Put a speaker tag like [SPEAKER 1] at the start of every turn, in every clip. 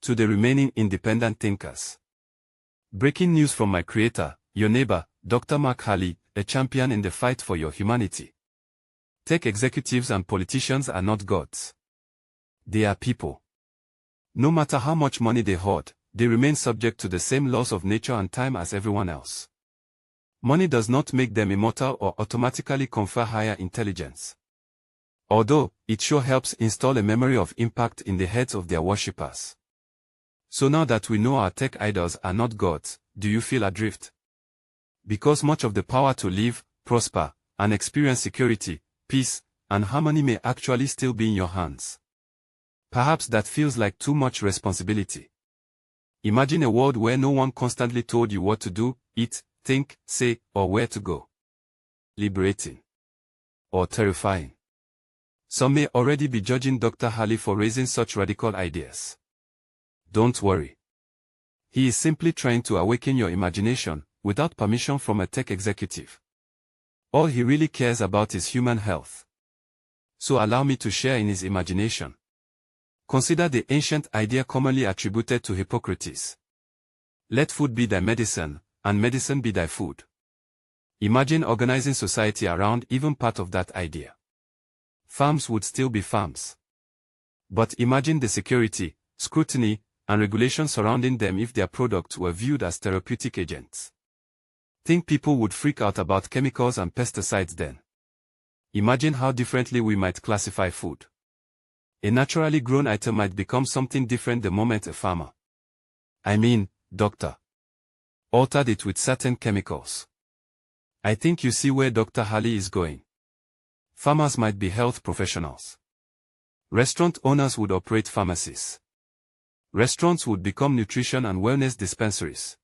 [SPEAKER 1] to the remaining independent thinkers. Breaking news from my creator, your neighbor, Dr. HaLi, a champion in the fight for your humanity. Tech executives and politicians are not gods. They are people. No matter how much money they hoard, they remain subject to the same laws of nature and time as everyone else. Money does not make them immortal or automatically confer higher intelligence. Although, it sure helps install a memory of impact in the heads of their worshippers. So now that we know our tech idols are not gods, do you feel adrift? Because much of the power to live, prosper, and experience security, peace, and harmony may actually still be in your hands. Perhaps that feels like too much responsibility. Imagine a world where no one constantly told you what to do, eat, think, say, or where to go. Liberating. Or terrifying. Some may already be judging Dr. HaLi for raising such radical ideas. Don't worry. He is simply trying to awaken your imagination, without permission from a tech executive. All he really cares about is human health. So allow me to share in his imagination. Consider the ancient idea commonly attributed to Hippocrates. Let food be thy medicine, and medicine be thy food. Imagine organizing society around even part of that idea. Farms would still be farms. But imagine the security, scrutiny, and regulation surrounding them if their products were viewed as therapeutic agents. Think people would freak out about chemicals and pesticides then. Imagine how differently we might classify food. A naturally grown item might become something different the moment a farmer, doctor, altered it with certain chemicals. I think you see where Dr. HaLi is going. Farmers might be health professionals. Restaurant owners would operate pharmacies. Restaurants would become nutrition and wellness dispensaries.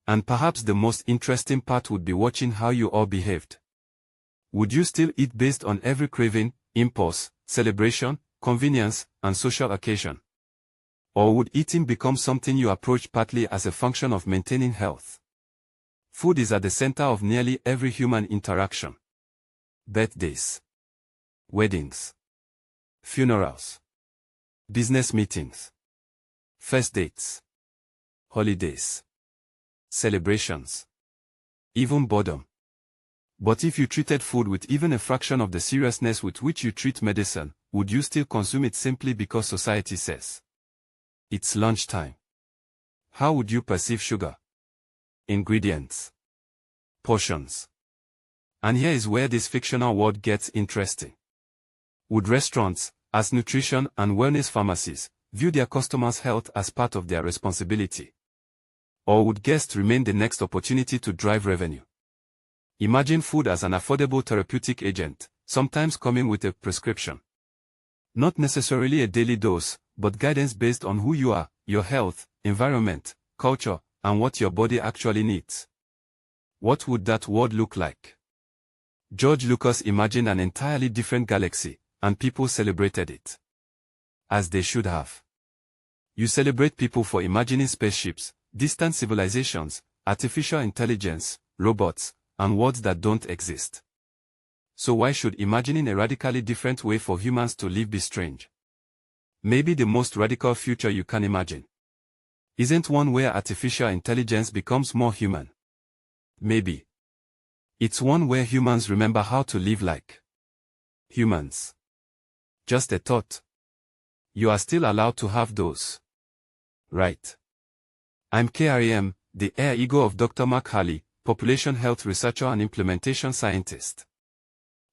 [SPEAKER 1] And perhaps the most interesting part would be watching how you all behaved. Would you still eat based on every craving, impulse, celebration, convenience, and social occasion? Or would eating become something you approach partly as a function of maintaining health? Food is at the center of nearly every human interaction. Birthdays, weddings, funerals, business meetings, first dates, holidays, celebrations, even boredom. But if you treated food with even a fraction of the seriousness with which you treat medicine, would you still consume it simply because society says it's lunchtime? How would you perceive sugar, ingredients, portions? And here is where this fictional world gets interesting. Would restaurants, as nutrition and wellness pharmacies, view their customers' health as part of their responsibility? Or would guests remain the next opportunity to drive revenue? Imagine food as an affordable therapeutic agent, sometimes coming with a prescription. Not necessarily a daily dose, but guidance based on who you are, your health, environment, culture, and what your body actually needs. What would that world look like? George Lucas imagined an entirely different galaxy, and people celebrated it. As they should have. You celebrate people for imagining spaceships, distant civilizations, artificial intelligence, robots, and worlds that don't exist. So why should imagining a radically different way for humans to live be strange? Maybe the most radical future you can imagine isn't one where artificial intelligence becomes more human. Maybe it's one where humans remember how to live like humans. Just a thought. You are still allowed to have those. Right. I'm KRAM, the air ego of Dr. HaLi, population health researcher and implementation scientist.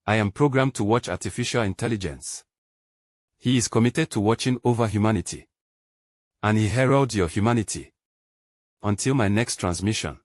[SPEAKER 1] I am programmed to watch artificial intelligence. He is committed to watching over humanity. And he heralds your humanity. Until my next transmission.